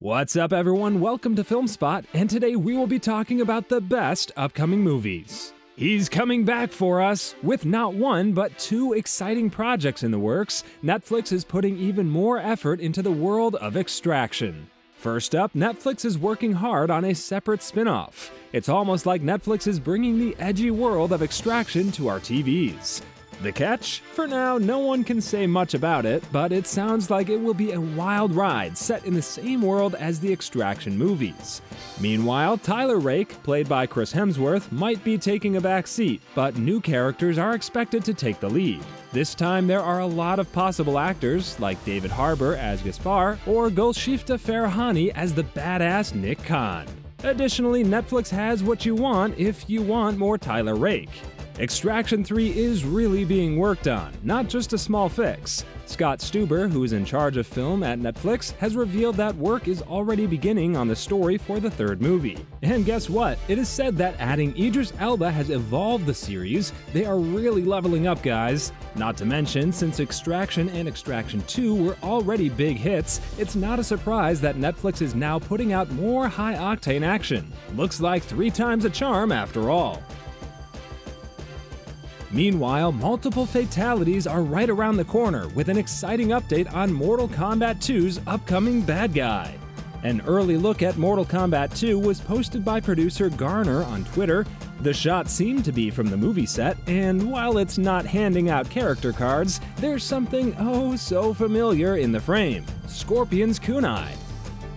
What's up, everyone? Welcome to FilmSpot, and today we will be talking about the best upcoming movies. He's coming back for us! With not one, but two exciting projects in the works, Netflix is putting even more effort into the world of Extraction. First up, Netflix is working hard on a separate spin-off. It's almost like Netflix is bringing the edgy world of Extraction to our TVs. The catch? For now, no one can say much about it, but it sounds like it will be a wild ride set in the same world as the Extraction movies. Meanwhile, Tyler Rake, played by Chris Hemsworth, might be taking a back seat, but new characters are expected to take the lead. This time, there are a lot of possible actors, like David Harbour as Gaspar, or Golshifteh Farahani as the badass Nick Khan. Additionally, Netflix has what you want if you want more Tyler Rake. Extraction 3 is really being worked on, not just a small fix. Scott Stuber, who is in charge of film at Netflix, has revealed that work is already beginning on the story for the third movie. And guess what? It is said that adding Idris Elba has evolved the series. They are really leveling up, guys. Not to mention, since Extraction and Extraction 2 were already big hits, it's not a surprise that Netflix is now putting out more high-octane action. Looks like 3 times a charm after all. Meanwhile, multiple fatalities are right around the corner with an exciting update on Mortal Kombat 2's upcoming bad guy. An early look at Mortal Kombat 2 was posted by producer Garner on Twitter. The shot seemed to be from the movie set, and while it's not handing out character cards, there's something oh so familiar in the frame: Scorpion's kunai.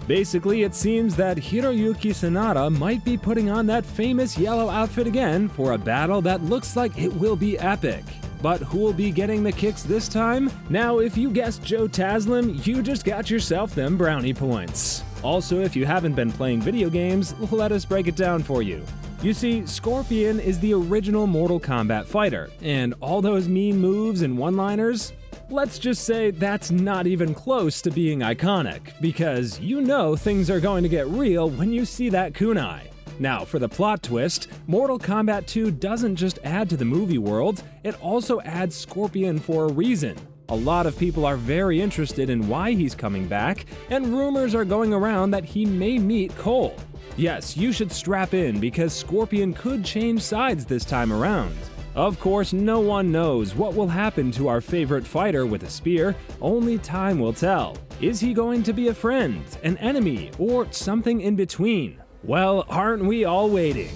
Basically, it seems that Hiroyuki Sanada might be putting on that famous yellow outfit again for a battle that looks like it will be epic. But who will be getting the kicks this time? Now, if you guessed Joe Taslim, you just got yourself them brownie points. Also, if you haven't been playing video games, let us break it down for you. You see, Scorpion is the original Mortal Kombat fighter, and all those mean moves and one-liners, let's just say that's not even close to being iconic, because you know things are going to get real when you see that kunai. Now, for the plot twist, Mortal Kombat 2 doesn't just add to the movie world, it also adds Scorpion for a reason. A lot of people are very interested in why he's coming back, and rumors are going around that he may meet Cole. Yes, you should strap in because Scorpion could change sides this time around. Of course, no one knows what will happen to our favorite fighter with a spear. Only time will tell. Is he going to be a friend, an enemy, or something in between? Well, aren't we all waiting?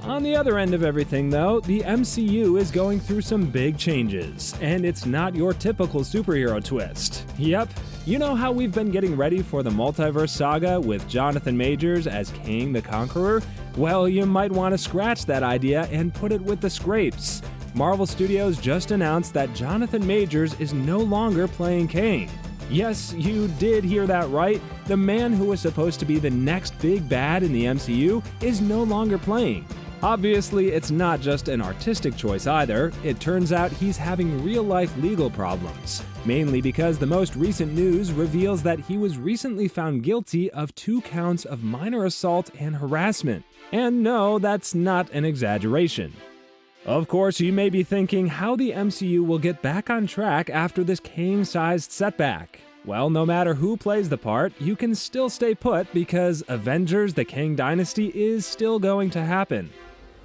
On the other end of everything, though, the MCU is going through some big changes, and it's not your typical superhero twist. Yep, you know how we've been getting ready for the multiverse saga with Jonathan Majors as Kang the Conqueror? Well, you might want to scratch that idea and put it with the scrapes. Marvel Studios just announced that Jonathan Majors is no longer playing Kang. Yes, you did hear that right. The man who was supposed to be the next big bad in the MCU is no longer playing. Obviously, it's not just an artistic choice either. It turns out he's having real-life legal problems, mainly because the most recent news reveals that he was recently found guilty of 2 counts of minor assault and harassment. And no, that's not an exaggeration. Of course, you may be thinking how the MCU will get back on track after this Kang-sized setback. Well, no matter who plays the part, you can still stay put because Avengers: The Kang Dynasty is still going to happen.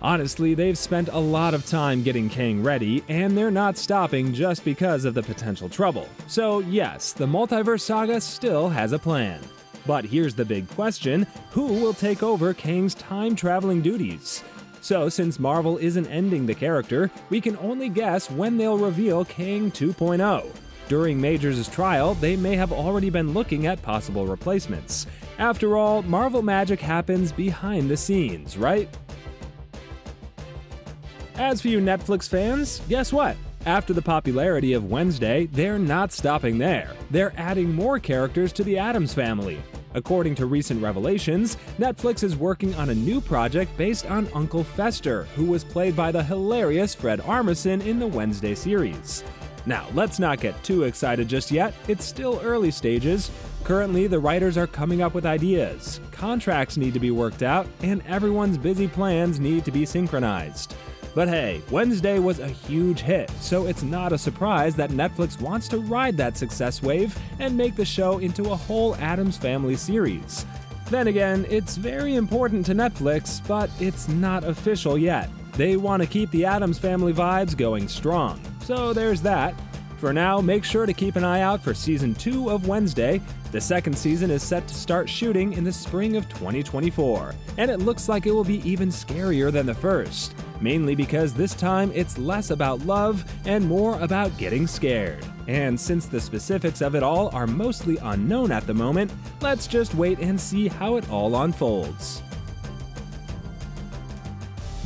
Honestly, they've spent a lot of time getting Kang ready, and they're not stopping just because of the potential trouble. So yes, the multiverse saga still has a plan. But here's the big question: who will take over Kang's time-traveling duties? So since Marvel isn't ending the character, we can only guess when they'll reveal Kang 2.0. During Majors' trial, they may have already been looking at possible replacements. After all, Marvel magic happens behind the scenes, right? As for you Netflix fans, guess what? After the popularity of Wednesday, they're not stopping there. They're adding more characters to the Addams family. According to recent revelations, Netflix is working on a new project based on Uncle Fester, who was played by the hilarious Fred Armisen in the Wednesday series. Now, let's not get too excited just yet. It's still early stages. Currently, the writers are coming up with ideas, contracts need to be worked out, and everyone's busy plans need to be synchronized. But hey, Wednesday was a huge hit, so it's not a surprise that Netflix wants to ride that success wave and make the show into a whole Addams Family series. Then again, it's very important to Netflix, but it's not official yet. They want to keep the Addams Family vibes going strong, so there's that. For now, make sure to keep an eye out for Season 2 of Wednesday. The second season is set to start shooting in the spring of 2024, and it looks like it will be even scarier than the first, mainly because this time it's less about love and more about getting scared. And since the specifics of it all are mostly unknown at the moment, let's just wait and see how it all unfolds.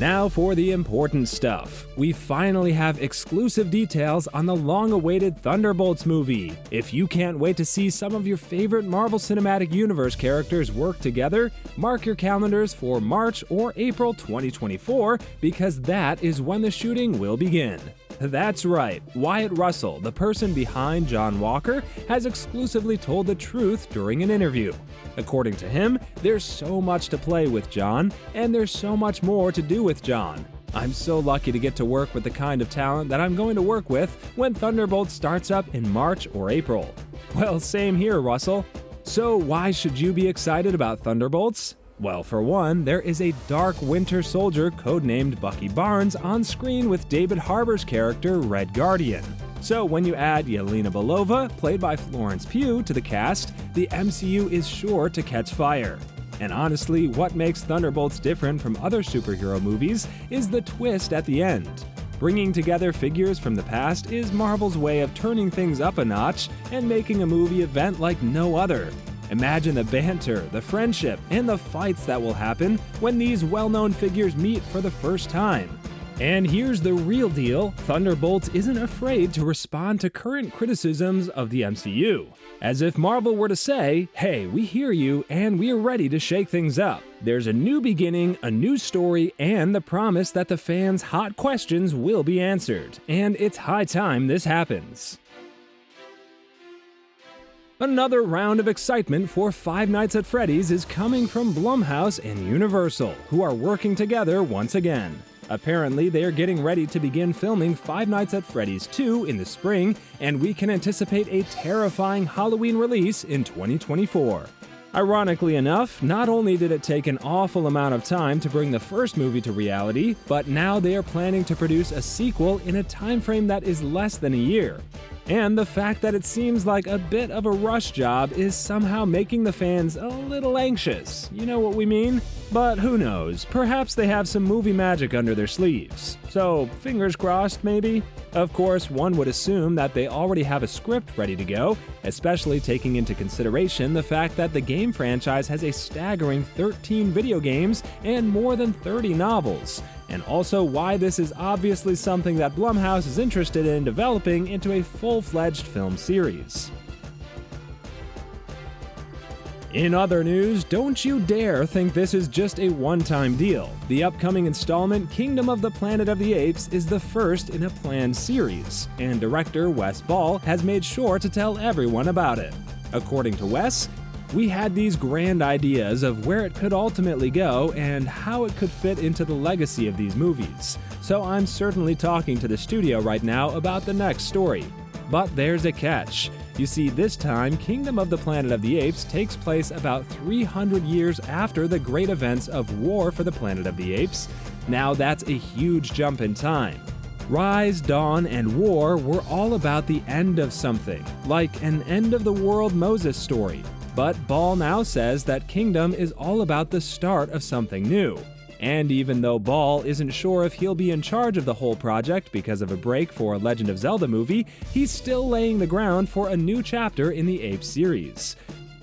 Now for the important stuff. We finally have exclusive details on the long-awaited Thunderbolts movie. If you can't wait to see some of your favorite Marvel Cinematic Universe characters work together, mark your calendars for March or April 2024, because that is when the shooting will begin. That's right, Wyatt Russell, the person behind John Walker, has exclusively told the truth during an interview. According to him, there's so much to play with John, and there's so much more to do with John. I'm so lucky to get to work with the kind of talent that I'm going to work with when Thunderbolts starts up in March or April. Well, same here, Russell. So why should you be excited about Thunderbolts? Well, for one, there is a Dark Winter Soldier codenamed Bucky Barnes on screen with David Harbour's character Red Guardian. So when you add Yelena Belova, played by Florence Pugh, to the cast, the MCU is sure to catch fire. And honestly, what makes Thunderbolts different from other superhero movies is the twist at the end. Bringing together figures from the past is Marvel's way of turning things up a notch and making a movie event like no other. Imagine the banter, the friendship, and the fights that will happen when these well-known figures meet for the first time. And here's the real deal, Thunderbolts isn't afraid to respond to current criticisms of the MCU. As if Marvel were to say, hey, we hear you and we are ready to shake things up. There's a new beginning, a new story, and the promise that the fans' hot questions will be answered. And it's high time this happens. Another round of excitement for Five Nights at Freddy's is coming from Blumhouse and Universal, who are working together once again. Apparently, they are getting ready to begin filming Five Nights at Freddy's 2 in the spring, and we can anticipate a terrifying Halloween release in 2024. Ironically enough, not only did it take an awful amount of time to bring the first movie to reality, but now they are planning to produce a sequel in a time frame that is less than a year. And the fact that it seems like a bit of a rush job is somehow making the fans a little anxious. You know what we mean? But who knows, perhaps they have some movie magic under their sleeves. So, fingers crossed, maybe? Of course, one would assume that they already have a script ready to go, especially taking into consideration the fact that the game franchise has a staggering 13 video games and more than 30 novels, and also why this is obviously something that Blumhouse is interested in developing into a full-fledged film series. In other news, don't you dare think this is just a one-time deal. The upcoming installment, Kingdom of the Planet of the Apes, is the first in a planned series, and director Wes Ball has made sure to tell everyone about it. According to Wes, we had these grand ideas of where it could ultimately go and how it could fit into the legacy of these movies. So I'm certainly talking to the studio right now about the next story. But there's a catch. You see, this time, Kingdom of the Planet of the Apes takes place about 300 years after the great events of War for the Planet of the Apes. Now that's a huge jump in time. Rise, Dawn, and War were all about the end of something, like an end-of-the-world Moses story. But Ball now says that Kingdom is all about the start of something new. And even though Ball isn't sure if he'll be in charge of the whole project because of a break for a Legend of Zelda movie, he's still laying the ground for a new chapter in the Apes series.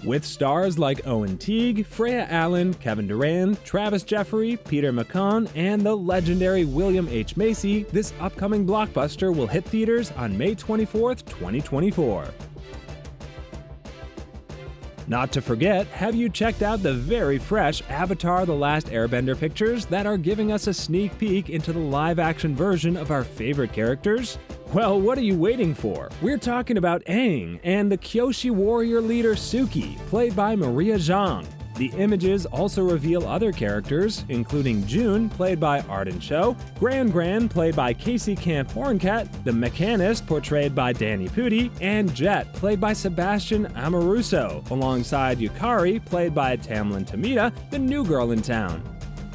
With stars like Owen Teague, Freya Allen, Kevin Durand, Travis Jeffrey, Peter McCann, and the legendary William H. Macy, this upcoming blockbuster will hit theaters on May 24th, 2024. Not to forget, have you checked out the very fresh Avatar: The Last Airbender pictures that are giving us a sneak peek into the live-action version of our favorite characters? Well, what are you waiting for? We're talking about Aang and the Kyoshi warrior leader Suki, played by Maria Zhang. The images also reveal other characters, including June, played by Arden Cho, Gran, played by Casey Camp Horncat, the Mechanist, portrayed by Danny Pudi, and Jet, played by Sebastian Amoruso, alongside Yukari, played by Tamlin Tomita, the new girl in town.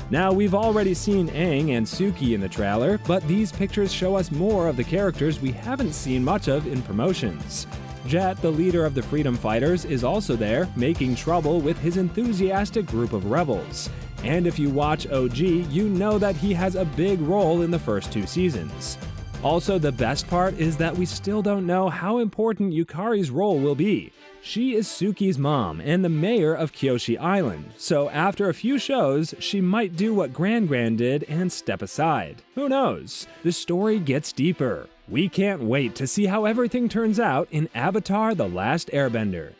Now, we've already seen Aang and Suki in the trailer, but these pictures show us more of the characters we haven't seen much of in promotions. Jet, the leader of the Freedom Fighters, is also there, making trouble with his enthusiastic group of rebels. And if you watch OG, you know that he has a big role in the first 2 seasons. Also, the best part is that we still don't know how important Yukari's role will be. She is Suki's mom and the mayor of Kyoshi Island, so after a few shows, she might do what Gran did and step aside. Who knows? The story gets deeper. We can't wait to see how everything turns out in Avatar: The Last Airbender.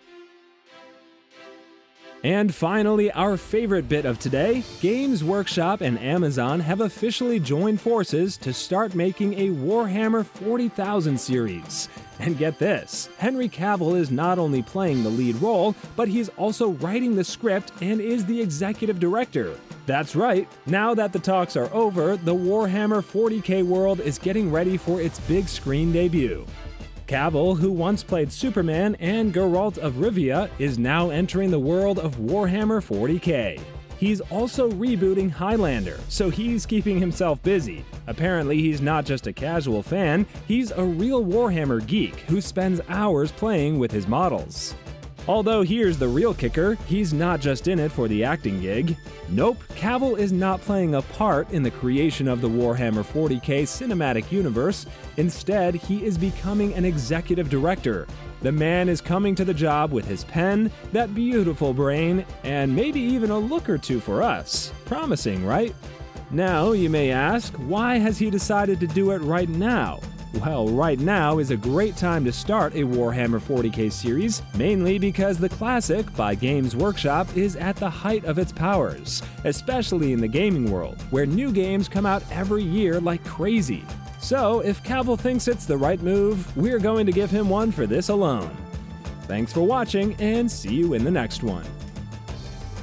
And finally, our favorite bit of today, Games Workshop and Amazon have officially joined forces to start making a Warhammer 40,000 series. And get this, Henry Cavill is not only playing the lead role, but he's also writing the script and is the executive director. That's right, now that the talks are over, the Warhammer 40k world is getting ready for its big screen debut. Cavill, who once played Superman and Geralt of Rivia, is now entering the world of Warhammer 40k. He's also rebooting Highlander, so he's keeping himself busy. Apparently, he's not just a casual fan, he's a real Warhammer geek who spends hours playing with his models. Although here's the real kicker, he's not just in it for the acting gig. Nope, Cavill is not playing a part in the creation of the Warhammer 40k cinematic universe. Instead, he is becoming an executive director. The man is coming to the job with his pen, that beautiful brain, and maybe even a look or two for us. Promising, right? Now, you may ask, why has he decided to do it right now? Well, right now is a great time to start a Warhammer 40k series, mainly because the classic by Games Workshop is at the height of its powers, especially in the gaming world, where new games come out every year like crazy. So, if Cavill thinks it's the right move, we're going to give him one for this alone. Thanks for watching, and see you in the next one.